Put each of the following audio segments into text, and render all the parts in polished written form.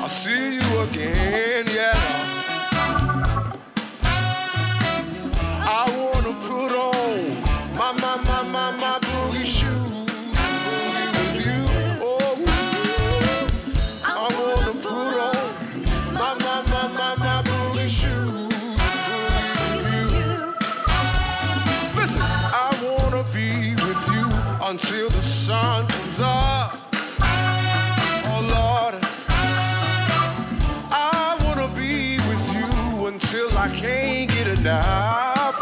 I'll see you again, yeah. I wanna put on my boogie shoes, boogie with you. Oh, I wanna put on my boogie shoes, boogie with you. Listen, I wanna be with you until the sun comes up. Oh Lord, I wanna be with you until I can't get enough.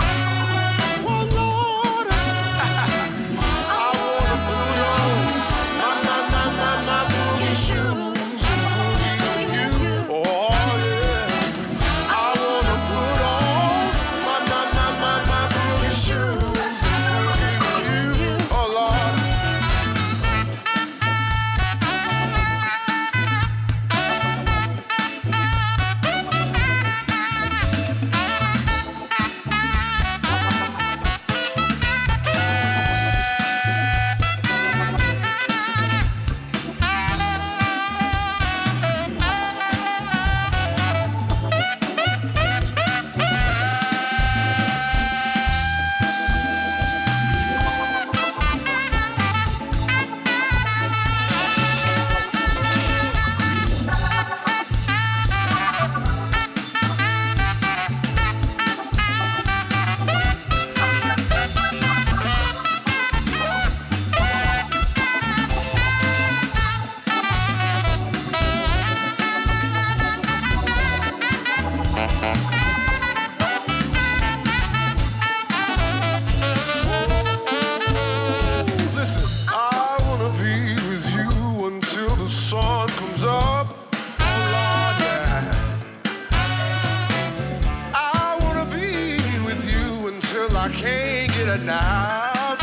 I can't get enough.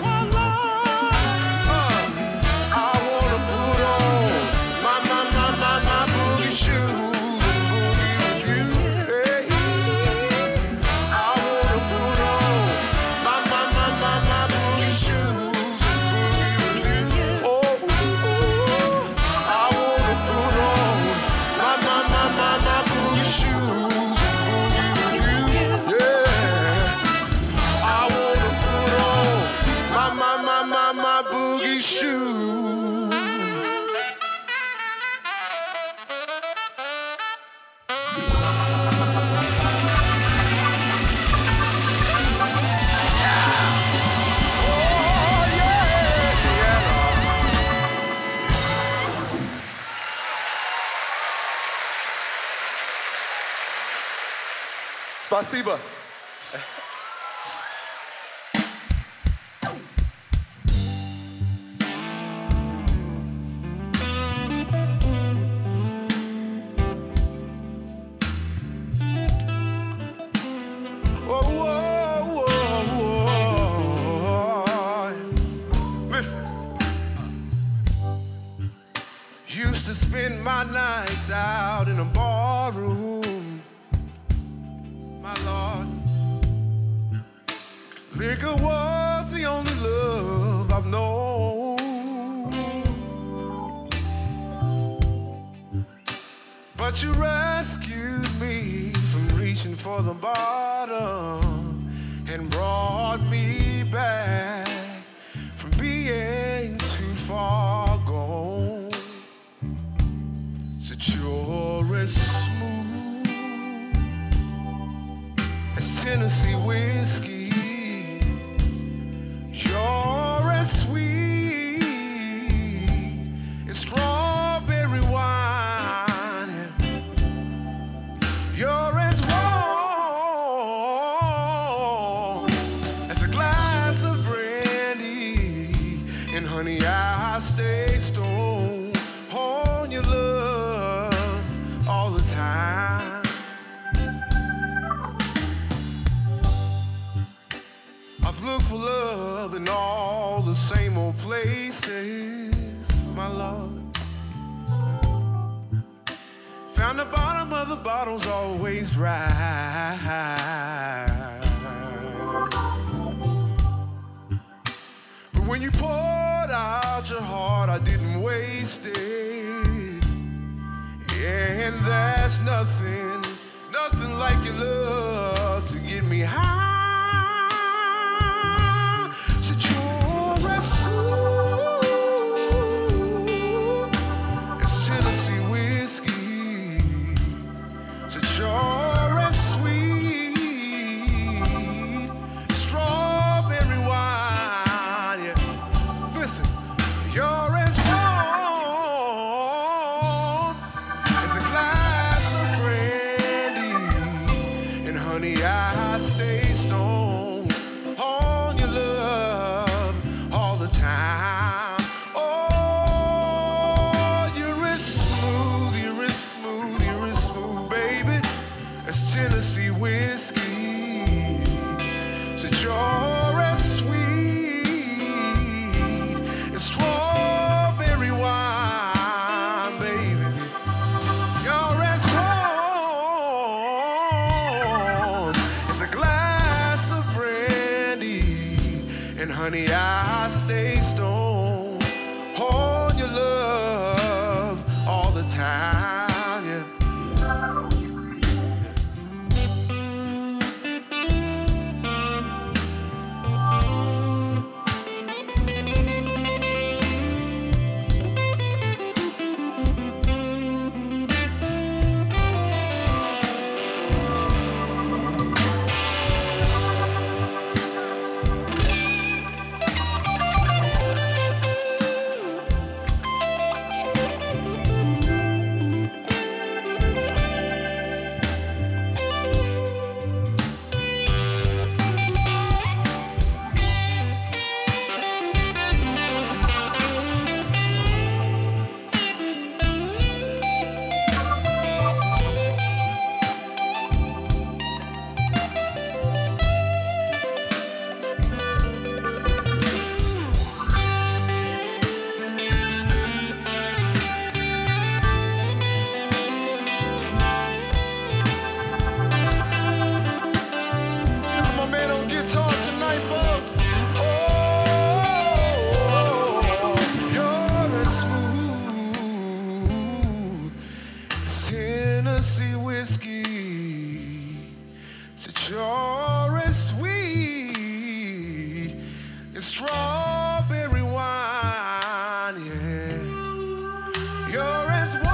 Oh Lord, I wanna put on my boogie shoes and boogie with you. Hey, I wanna put on my boogie shoes and boogie with you. Oh, I wanna put on my boogie shoes. My boogie shoes. Oh, yeah. Spasiba. Used to spend my nights out in a barroom, my Lord. Liquor was the only love I've known. But you rescued me from reaching for the bottom and brought me back from being too far gone. You're as smooth as Tennessee whiskey. You're as sweet as strawberry wine. You're as warm as a glass of brandy. And honey, I stay stoned on your love all the time. I've looked for love in all the same old places, my Lord. Found the bottom of the bottle's always dry. But when you poured out your heart, I didn't waste it. there's nothing, nothing like your love to get me high. Said you're as smooth as Tennessee whiskey. Said you're as sweet as strawberry wine. Yeah, listen, you're as warm as a glass of brandy, and honey, I stay stoned on your love all the time. Oh, you're as smooth, you're as smooth, you're as smooth, baby, as Tennessee whiskey. Said you're as sweet as strawberry wine, baby. You're as warm as a glass of brandy, and honey, I stay stoned on your love all the time. Yeah. Tennessee whiskey. Said you're as sweet as strawberry wine, yeah. You're as warm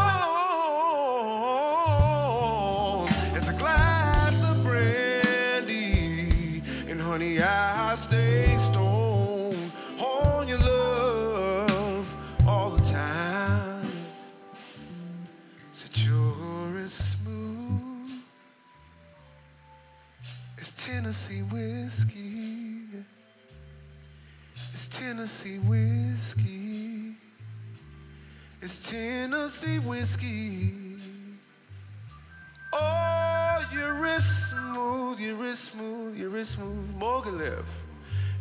as a glass of brandy, and honey, I stay stoned on your love all the time. Said you're as smooth as Tennessee whiskey. It's Tennessee whiskey. It's Tennessee whiskey. Oh, you're as smooth, you're as smooth, you're as smooth. Morgan left.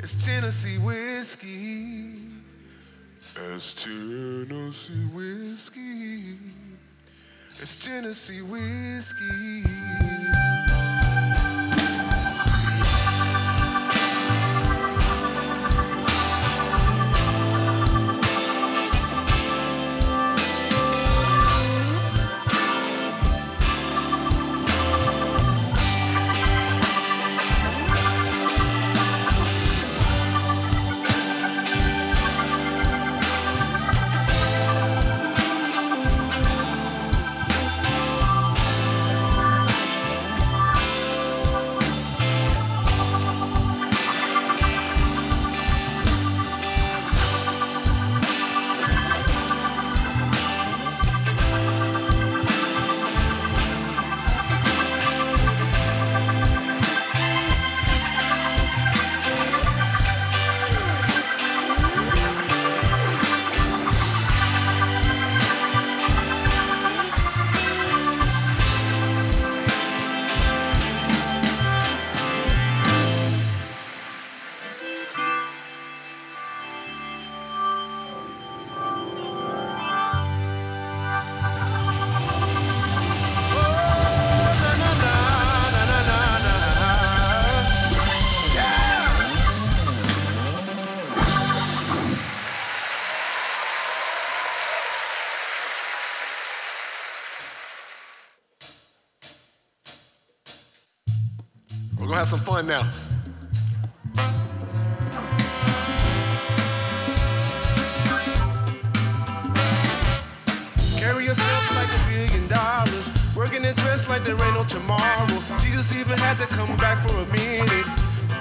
It's Tennessee whiskey. It's Tennessee whiskey. It's Tennessee whiskey. We're gonna have some fun now. Carry yourself like $1 billion, working and dressed like there ain't no tomorrow. Jesus even had to come back for a minute,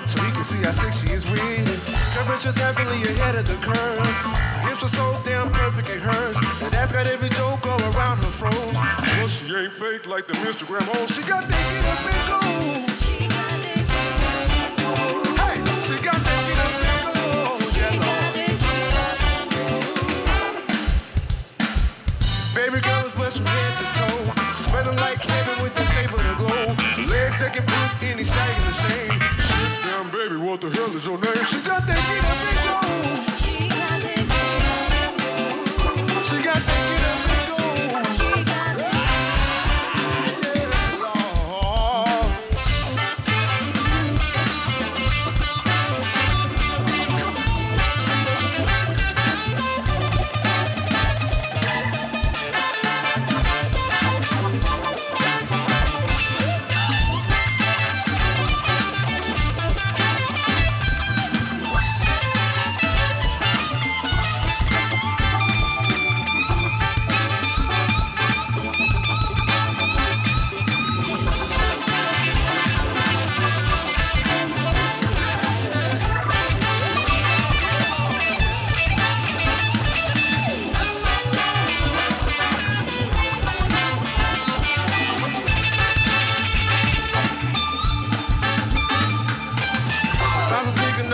so he can see how sick she is with it. Temperature definitely ahead of the curve. Hips are so damn perfect it hurts. And that's got every joke all around her froze. Well, she ain't fake like the Instagram hoes. She got that get up and go. She got that get up. Hey, she got that get up and go. She got that get up and go. Baby girl is blessed from head to toe. Smelling like heaven with the shape of the glow. Legs that can put any stag in the same. Shit, damn baby, what the hell is your name? She got that get up and go. She got that get up and go. She got that get up and go. She got that.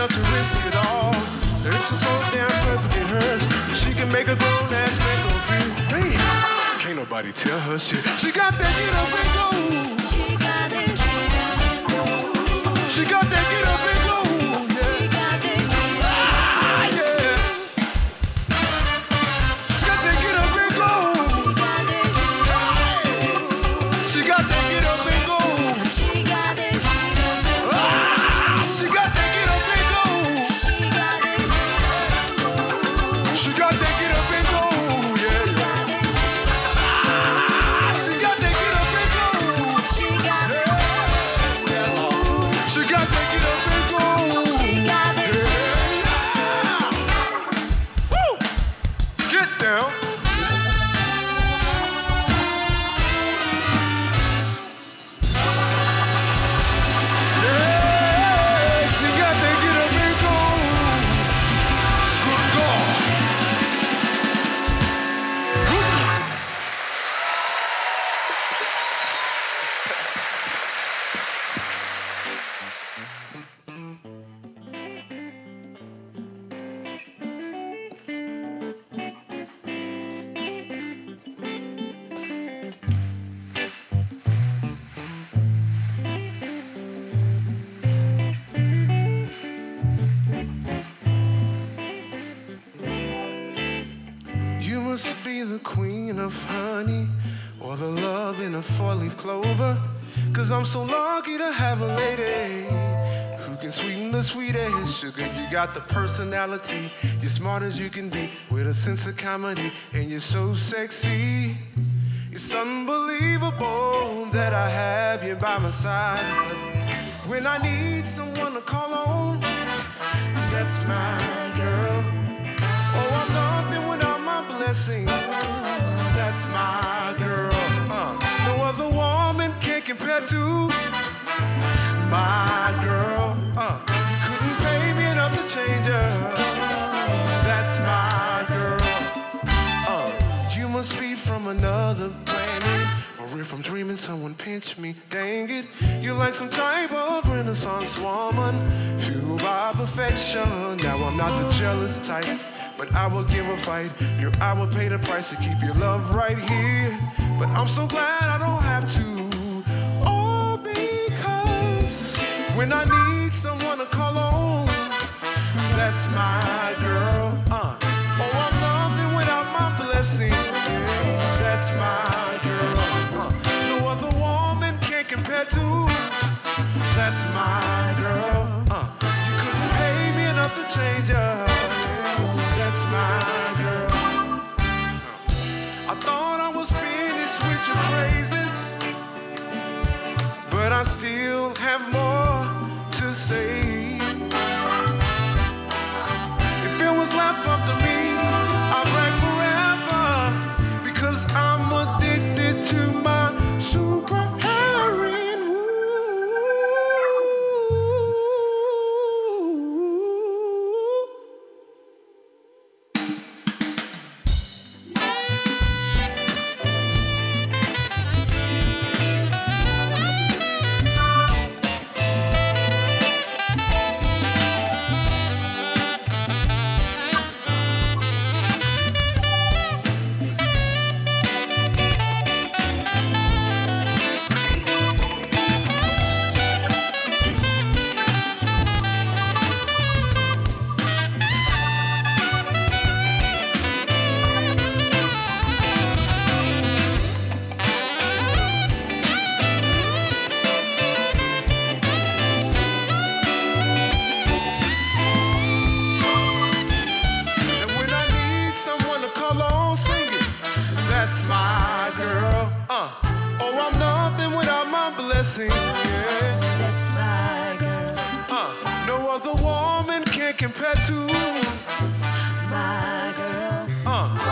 To risk it all. Her hips are so damn perfect it hurts. She can make a grown ass man go feel. Damn, can't nobody tell her shit. She got that get up and go. She got that get up and go. She got that get up and go. Yeah. She got that get up. Ah, yeah. She got that get up and go. She got that get up and go. She got that get up and go. She got that get up. Ah, she got that. She got that get up and go, yeah. She got that get up and go. She got that. She got that get up and go. She got that. Yeah. Woo! Get down. Yeah, she got that get up and go. Good God. You must be the queen of honey, or the love in a four-leaf clover. 'Cause I'm so lucky to have a lady who can sweeten the sweetest sugar. You got the personality, you're smart as you can be, with a sense of comedy, and you're so sexy. It's unbelievable that I have you by my side. But when I need someone to call on, that's my girl. Oh, I'm nothing without my blessing. That's my girl. No other woman can compare to my girl. You couldn't pay me enough to change her. That's my girl. You must be from another planet, or if I'm dreaming, someone pinch me. Dang it, you're like some type of Renaissance woman, fueled by perfection. Now I'm not the jealous type, but I will give a fight. I will pay the price to keep your love right here. But I'm so glad I don't have to. Oh, because when I need someone to call on, that's my girl. Oh, I'm nothing without my blessing. That's my girl. No other woman can compare to. That's my girl. You couldn't pay me enough to change her. That's my girl. I thought I was finished with your praises, but I still have more to say. If it was left up to me, I'd write forever, because I'm addicted to my super heroin. That's my girl. Oh, I'm nothing without my blessing. Yeah. That's my girl. No other woman can compare to my girl.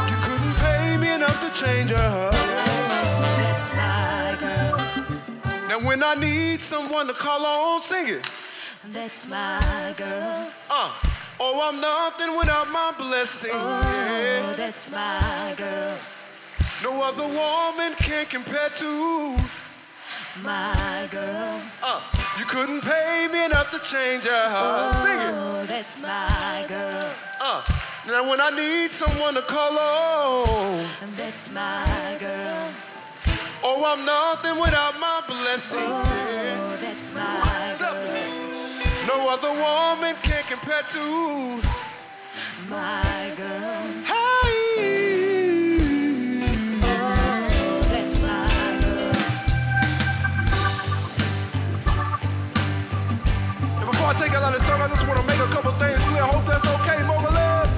You couldn't pay me enough to change her. That's my girl. Now when I need someone to call on, sing it. That's my girl. Oh, I'm nothing without my blessing. Yeah. That's my girl. No other woman can compare to my girl. You couldn't pay me enough to change her. Sing it. Oh, that's my girl. Now when I need someone to call on, that's my girl. Oh, I'm nothing without my blessing. Oh, that's my girl. No other woman can compare to my girl. Hey. That's my girl. And before I take out of the song, I just want to make a couple things clear. I hope that's okay, Mogaland.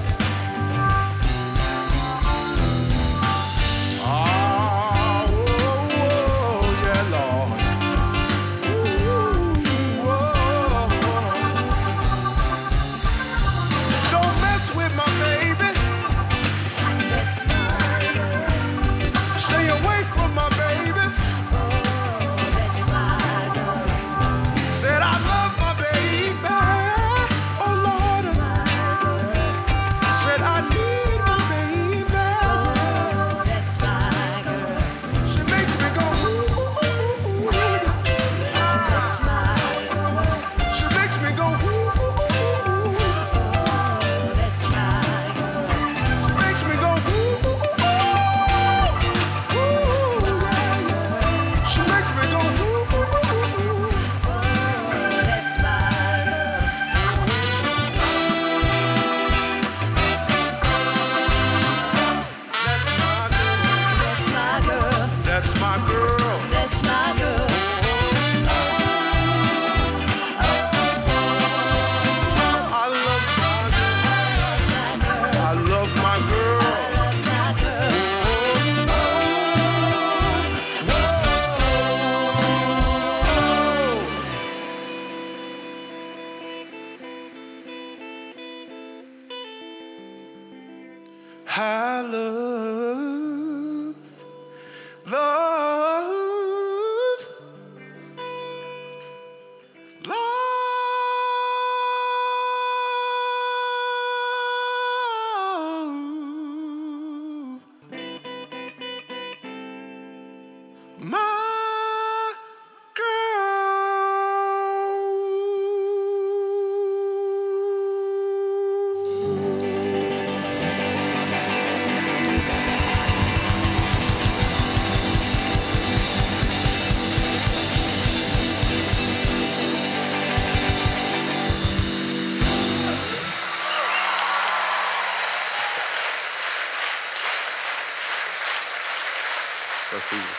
Yeah, Lord. Don't mess with my baby. That's my girl. Stay away from my baby. Oh, that's my girl. Said I love my baby. Oh Lord. My girl. Said I need my baby. Oh, that's my girl. She makes me go ooh. That's my girl. She makes me go ooh. Oh, that's my girl. She makes me go ooh. She makes me go ooh. That's my girl. That's my girl. That's my girl. That's my girl. That's my girl. I love my girl. I love my girl. I love my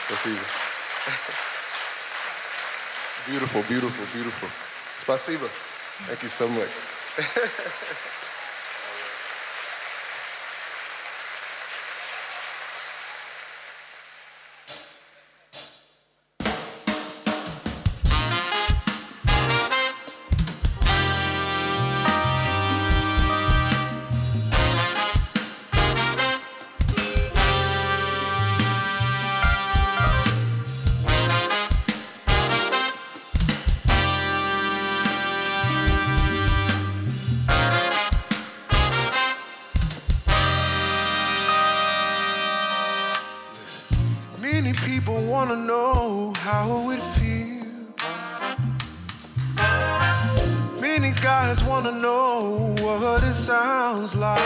Spasibo. Beautiful, beautiful, beautiful. Spasibo. Thank you so much. people wanna know how it feels. Many guys wanna know what it sounds like.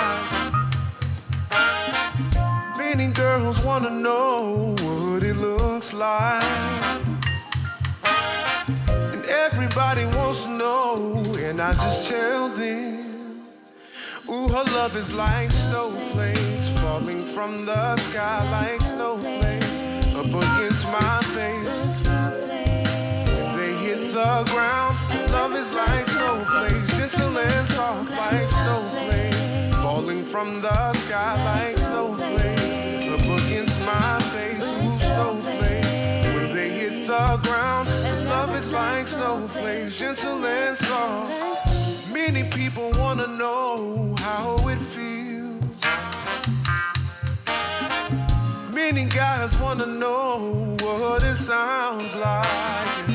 Many girls wanna know what it looks like. And everybody wants to know, and I just tell them, ooh, her love is like snowflakes falling from the sky, like snowflakes up against my face. When they hit the ground, love is like snowflakes, gentle and soft like snowflakes, falling from the sky like snowflakes up against my face. Ooh, snowflakes. When they hit the ground, love is like snowflakes, gentle and soft. Many people wanna know how it feels. Many guys wanna know what it sounds like.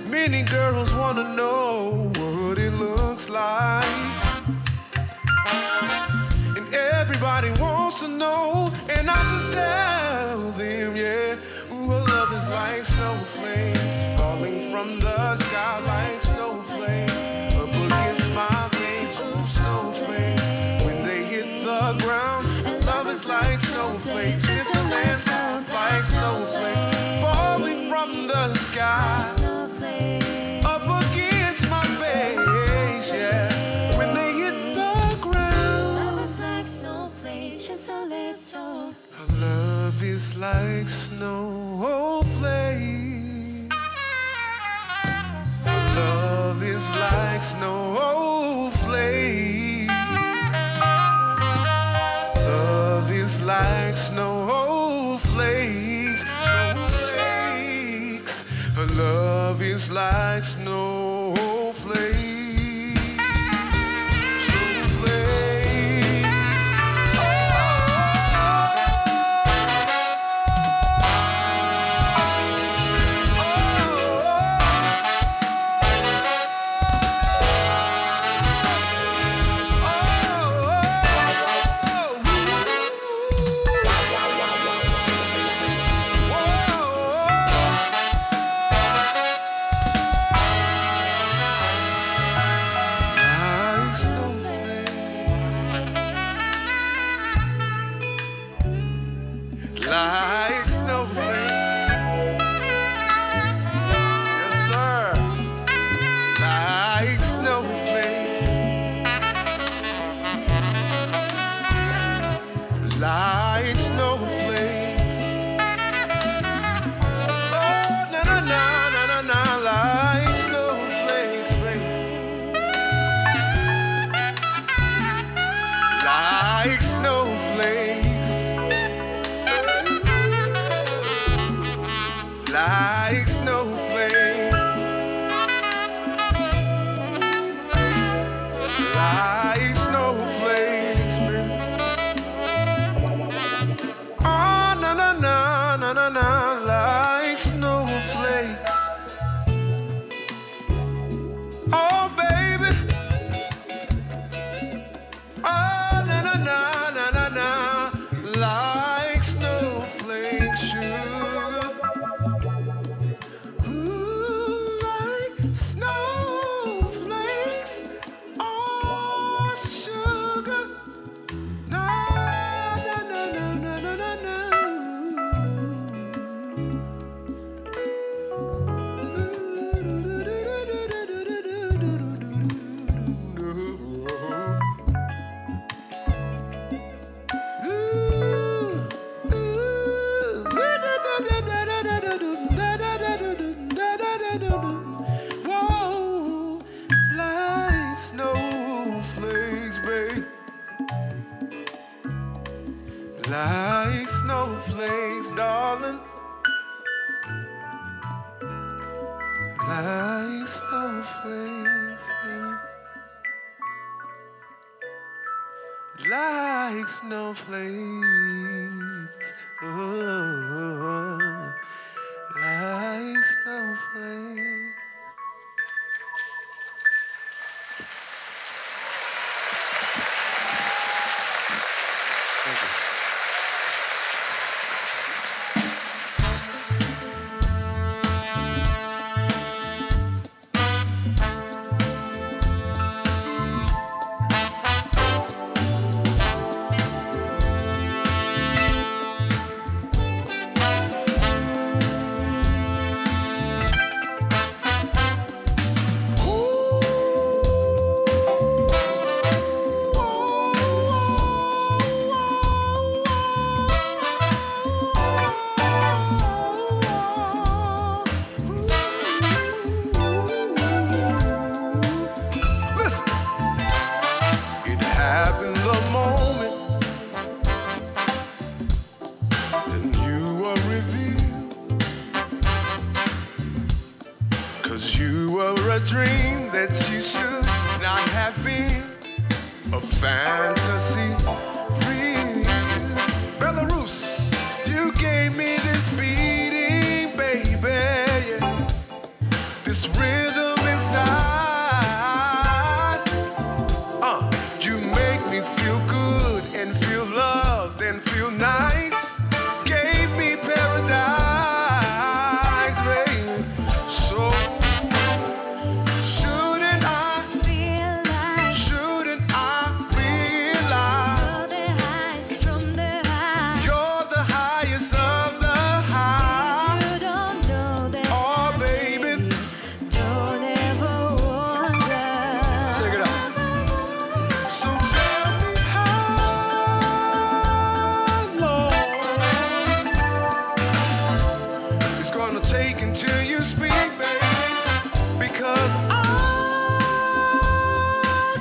Many girls wanna know what it looks like. And everybody wants to know, and I just tell them, yeah, ooh, her love is like snowflakes falling from the sky, like snowflakes up against my face. Ooh, snowflakes. When they hit the ground, love is like snowflakes, gentle and soft like snowflakes, falling from the sky up against my face. Yeah, when they hit the ground, Love is like snowflakes, gentle and soft. her love is like snowflakes. Love is like snowflakes. Love is like snowflakes. Snowflakes. Her love is like snowflakes. Snowflakes. Like snowflakes. Yes, sir. Like snowflakes. Like snowflakes. Oh, na na na na na na, like snowflakes, baby. Like snowflakes. Like snowflakes. Like snowflakes, baby. Oh, na na na na na na, like snowflakes. Oh, baby. Oh, na na na na na na, like snowflakes, sugar. Ooh, like snowflakes. Oh, sugar. Na na na na na na na na. Whoa, like snowflakes, babe. Like snowflakes, darling. Like snowflakes, baby. Like snowflakes. Oh, like snowflakes. Thank you. dream that you should not have been a fantasy real. Belarus, you gave me this beating, baby, yeah. This rhythm inside. You make me feel good and feel loved and feel nice. Gave me paradise, baby. So shouldn't I realize from the high, you're the highest of the high. You don't know that. Oh, baby, don't ever wonder. Check it out. So tell me how long it's gonna take until you speak, baby, because I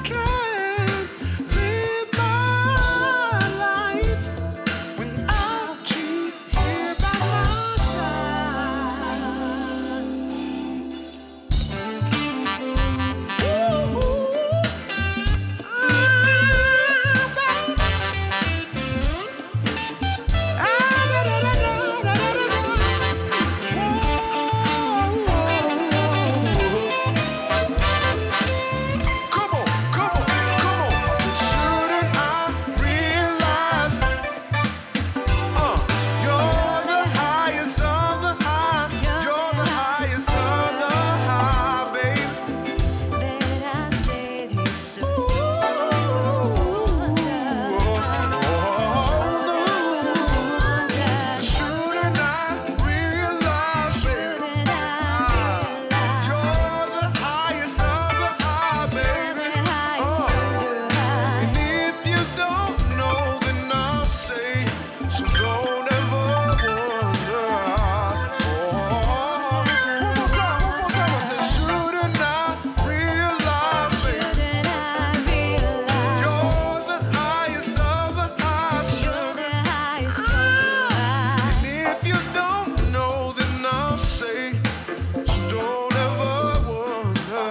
can't live my life without you here by my side. Come on, come on, come on. I said, shouldn't I realize, you're the highest of the high. You're the highest of the high, baby. That I said it's so shouldn't I realize, baby, you're the highest of the high, baby. And if you don't know, then I'll say, so don't ever wonder. One more time, one more time. I said, shouldn't I realize, baby, you're the highest of the high, sugar. And if you don't know, then I'll say, so don't ever wonder.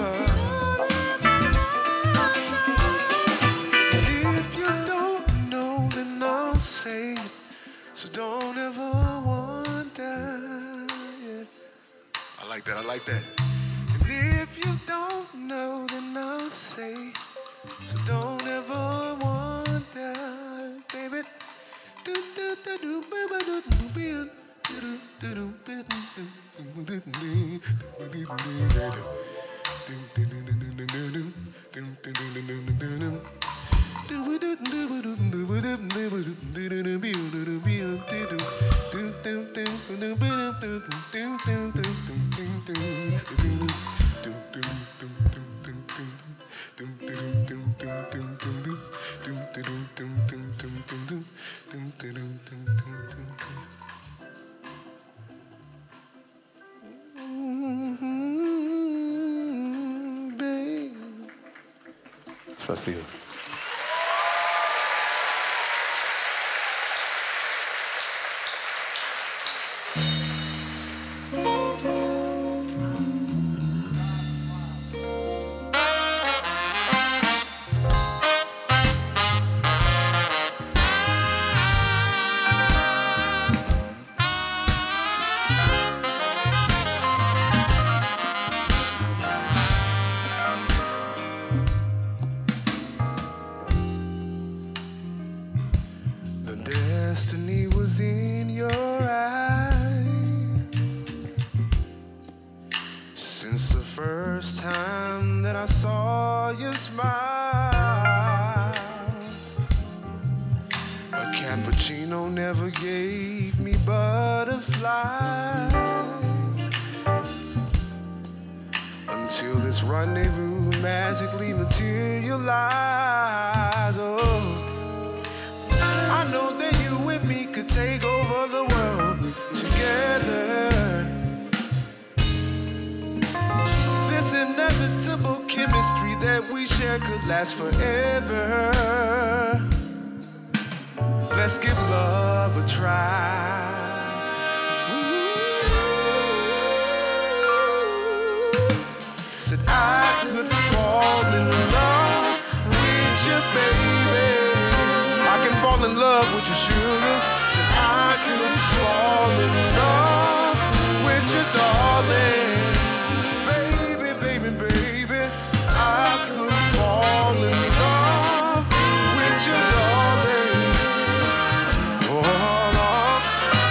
If you don't know, then I'll say, so don't ever wonder. Yeah. I like that, I like that. And if you don't know, then I'll say, so don't ever wonder, baby. Спасибо. The destiny was in your eyes since the first time that I saw you smile. A cappuccino never gave me butterflies until this rendezvous magically materialized. Oh, I know that you and me could take over the world together. This inevitable chemistry that we share could last forever. Let's give love a try. Said I in love with your sugar. Said I could fall in love with your darling. Baby, baby, baby, I could fall in love with your darling. Oh,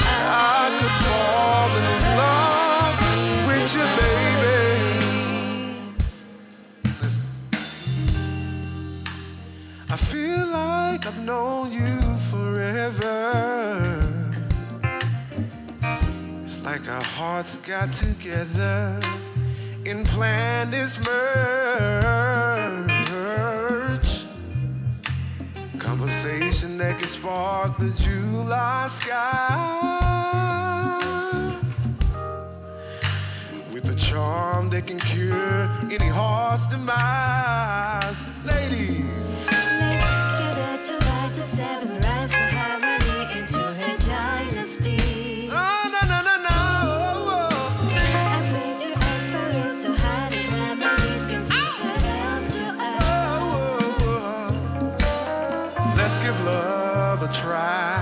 I could fall in love with you, baby. Listen. I feel like I've known you forever. It's like our hearts got together and planned this merge. Conversation that can spark the July sky with a charm that can cure any heart's demise. Ladies, Let's gather to rise the seven rhymes of harmony into a dynasty. no, no, no, no, no. I played your eyes for you, so high the harmonies can see the hell to us. Let's give love a try.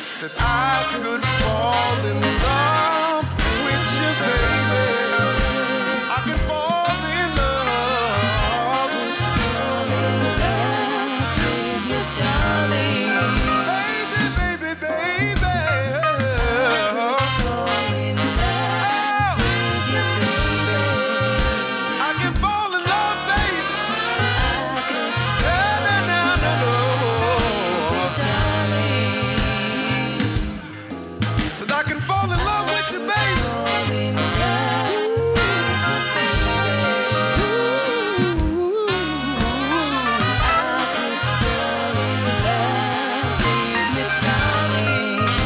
Said I could fall in love with you, baby. I can fall in love With your darling, baby, baby, baby. fall in love Oh, with your baby. I can fall in love, baby. I could No, no, no, no, no. darling, Said I can fall in love with you, baby. fall in love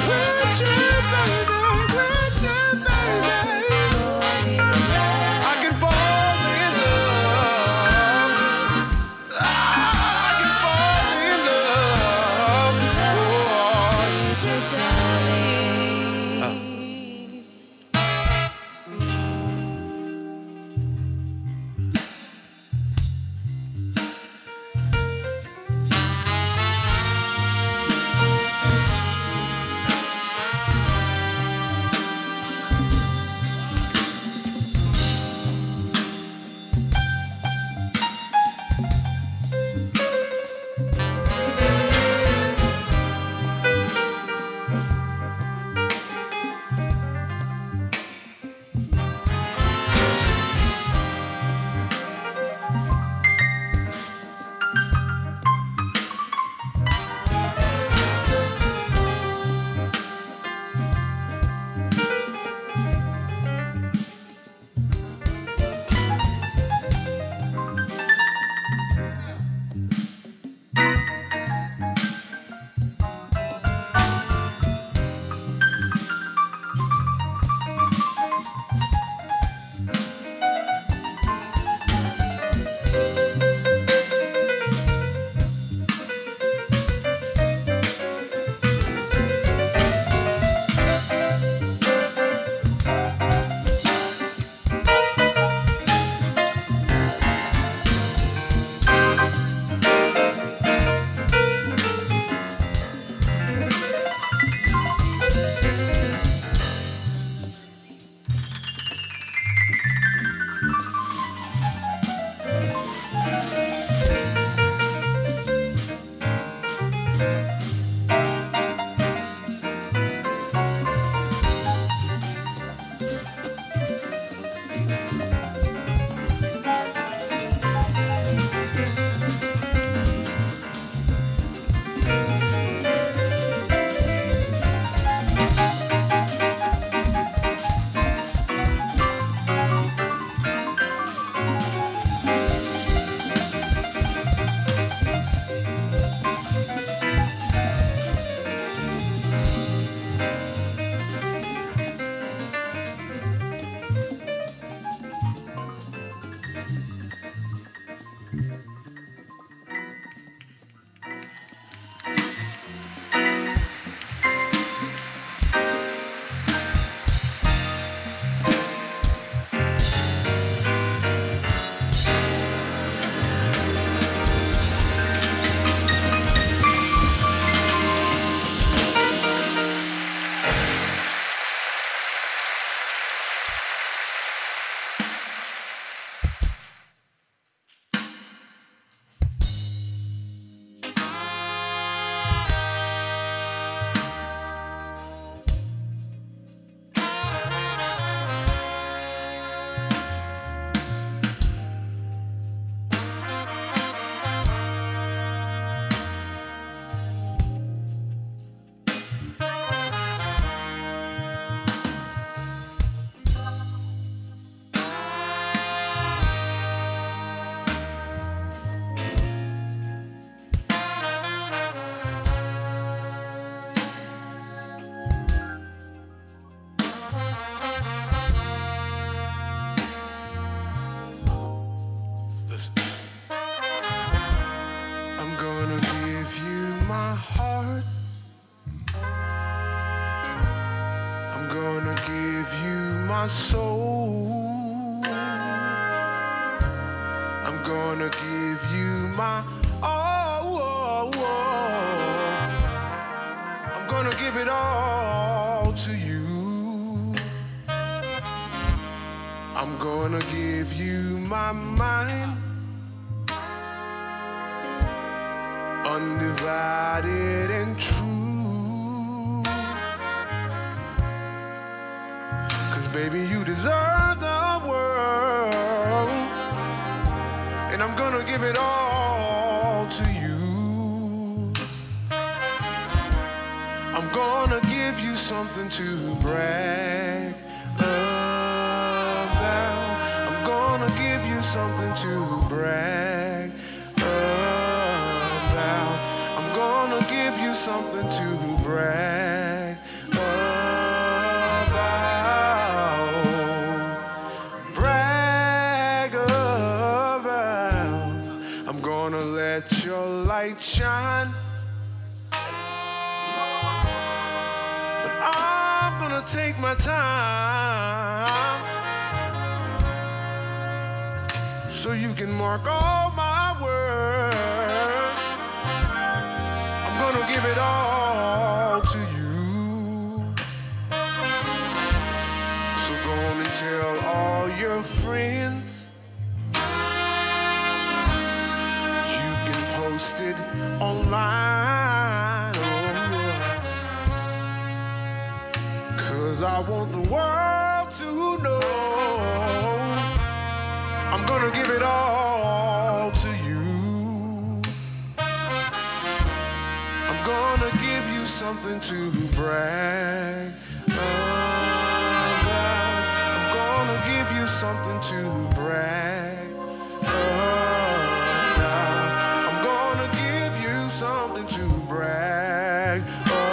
With you, baby, with you, baby. I can fall in love. I can fall in love. my soul. I'm gonna give you my all. I'm gonna give it all to you. I'm gonna give you my mind, undivided and true. 'Cause baby, you deserve the world, and I'm gonna give it all to you. I'm gonna give you something to brag about. I'm gonna give you something to brag about. I'm gonna give you something to brag about. Brag about. I'm gonna let your light shine. I'm gonna take my time so you can mark all my words. I'm gonna give it all to you. So go on and tell all your friends. You can post it online. 'Cause I want the world to know I'm gonna give it all to you. I'm gonna give you something to brag about. I'm gonna give you something to brag about. I'm gonna give you something to brag about.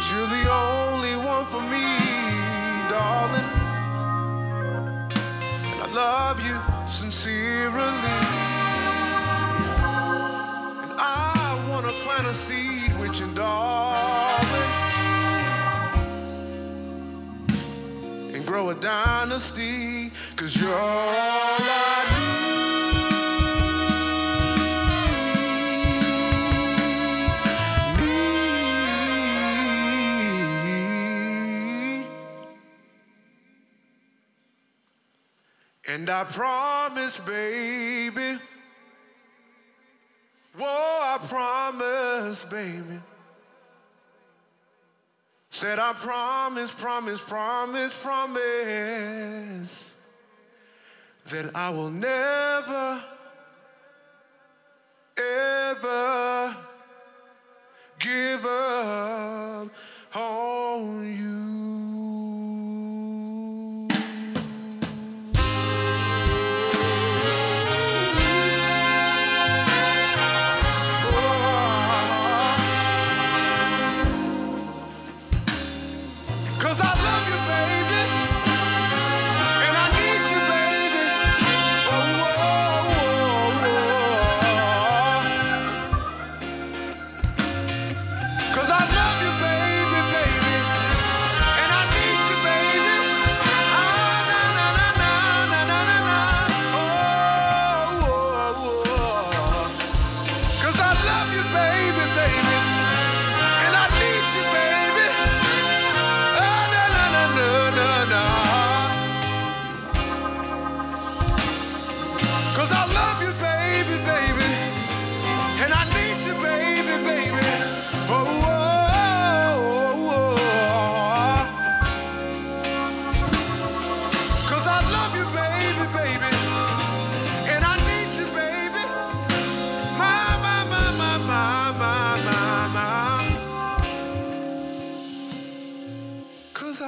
You're the only one for me, darling, and I love you sincerely. And I wanna plant a seed with you, darling, and grow a dynasty, 'cause you're all I need. And I promise, baby, whoa, I promise, baby. Said I promise, promise, promise, promise that I will never, ever give up on you.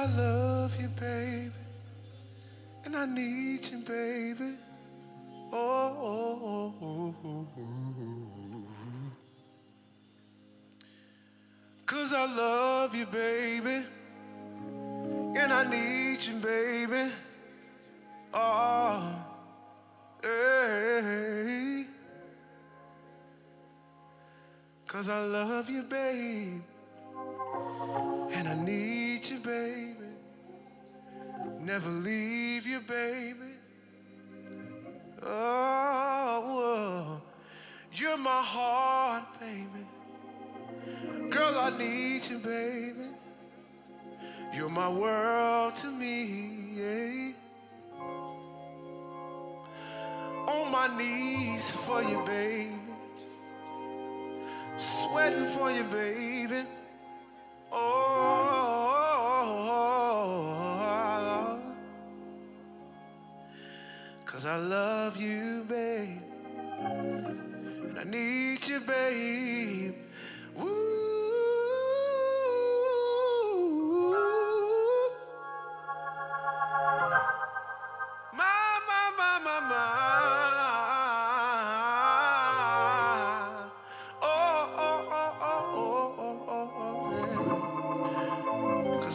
I love you, baby, and I need you, baby. Oh, 'cause I love you, baby, and I need you, baby. Oh, 'Cause I love you, babe, and I need you, baby. Never leave you, baby. Oh, you're my heart, baby. Girl, I need you, baby. You're my world to me, yeah. On my knees for you, baby. Sweating for you, baby. Oh, 'cause I love you, babe, and I need you, babe. Woo. My.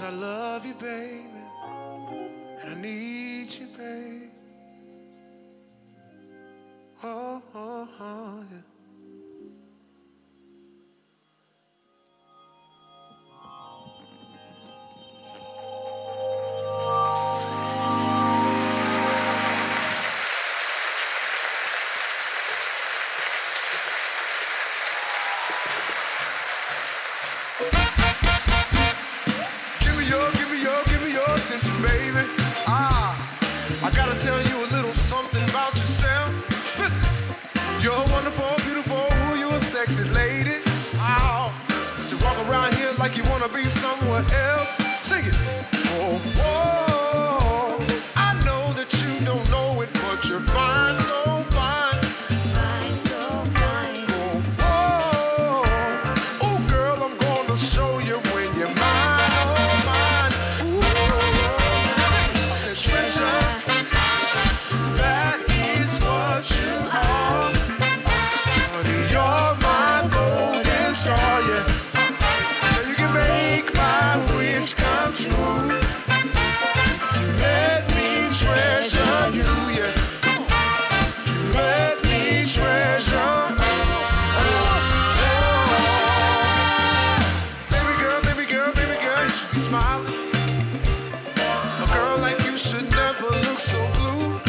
I love you, baby, and I need you, baby. Oh, oh, oh, yeah. Attention, baby. I gotta tell you a little something about yourself. Listen. You're wonderful, beautiful, you're a sexy lady. You walk around here like you wanna be somewhere else. Sing it. Oh, oh, I know that you don't know it, but you're fine, so fine. Fine, so fine. Oh, oh, oh, girl, I'm gonna show you when you're mine, oh, mine. Treasure, that is what you are. You're my golden star, yeah. You can make my wish come true. Let me treasure you, yeah. Let me treasure. Baby girl, you should be smiling. A girl like you should never look so blue.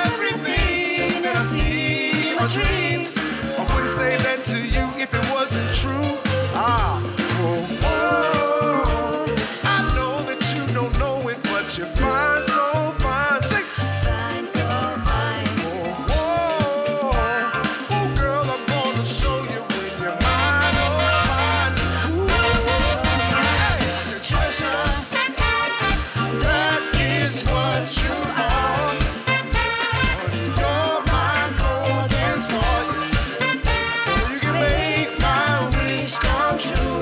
Everything that I see in my dreams, I wouldn't say that to you if it wasn't true. Oh, I know that you don't know it, but you're fine, so fine. Sing. Fine, so fine. Oh, girl, I'm gonna show you when you're mine, oh, mine. Hey, your treasure. That is what you are. You're my golden star. You can make my wish come true.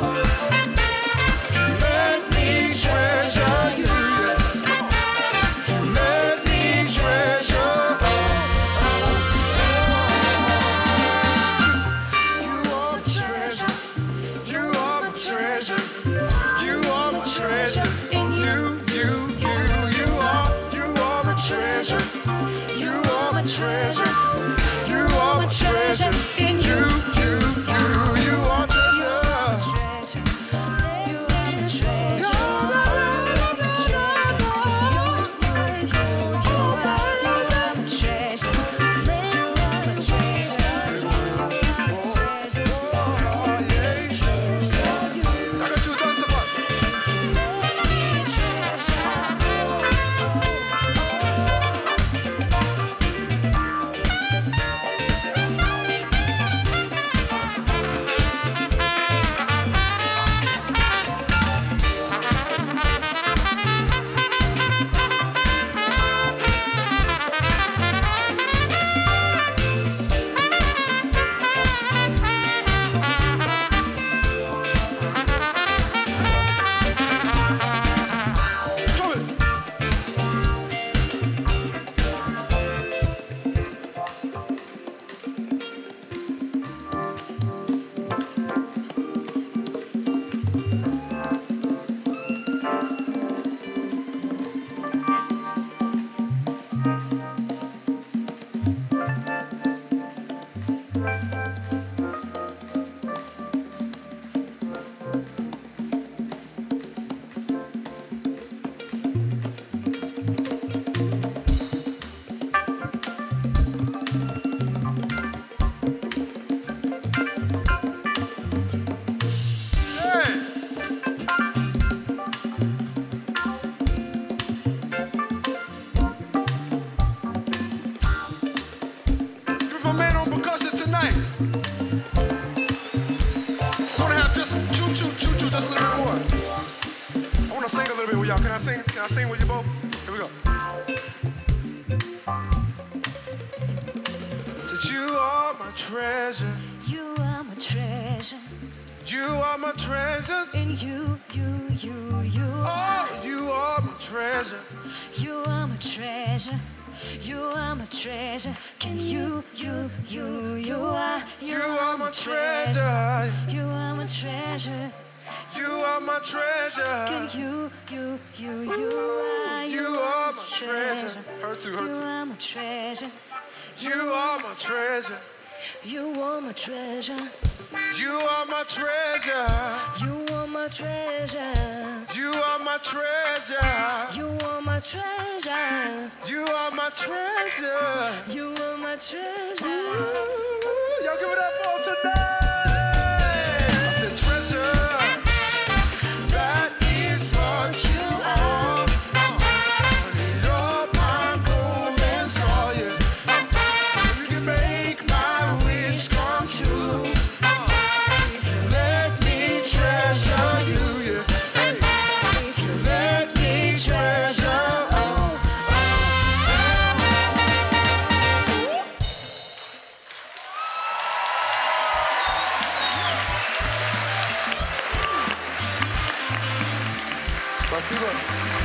Let me treasure you. Let me treasure. You are my treasure. You are my treasure. You are my treasure. Treasure. You are my treasure. You are my treasure. In you, you are treasure. You are the treasure. Just a little bit more. I want to sing a little bit with y'all. Can I sing? Can I sing with you both? Here we go. Said you are my treasure. You are my treasure. You are my treasure. And you Oh, you are my treasure. You are my treasure. You are my treasure. Can you are You are my treasure. You are my treasure. You are my treasure. Can you are my treasure. Her too, her You too. are my treasure. You are my treasure. You are my treasure. You are my treasure. You are my treasure. You are my treasure. You are my treasure. You are my treasure. You are my treasure. Y'all give it up for 'em tonight. I said treasure. That is what you are. You're my golden soul, yeah. You can make my wish come true. Let me treasure you, yeah. Let me treasure. Спасибо.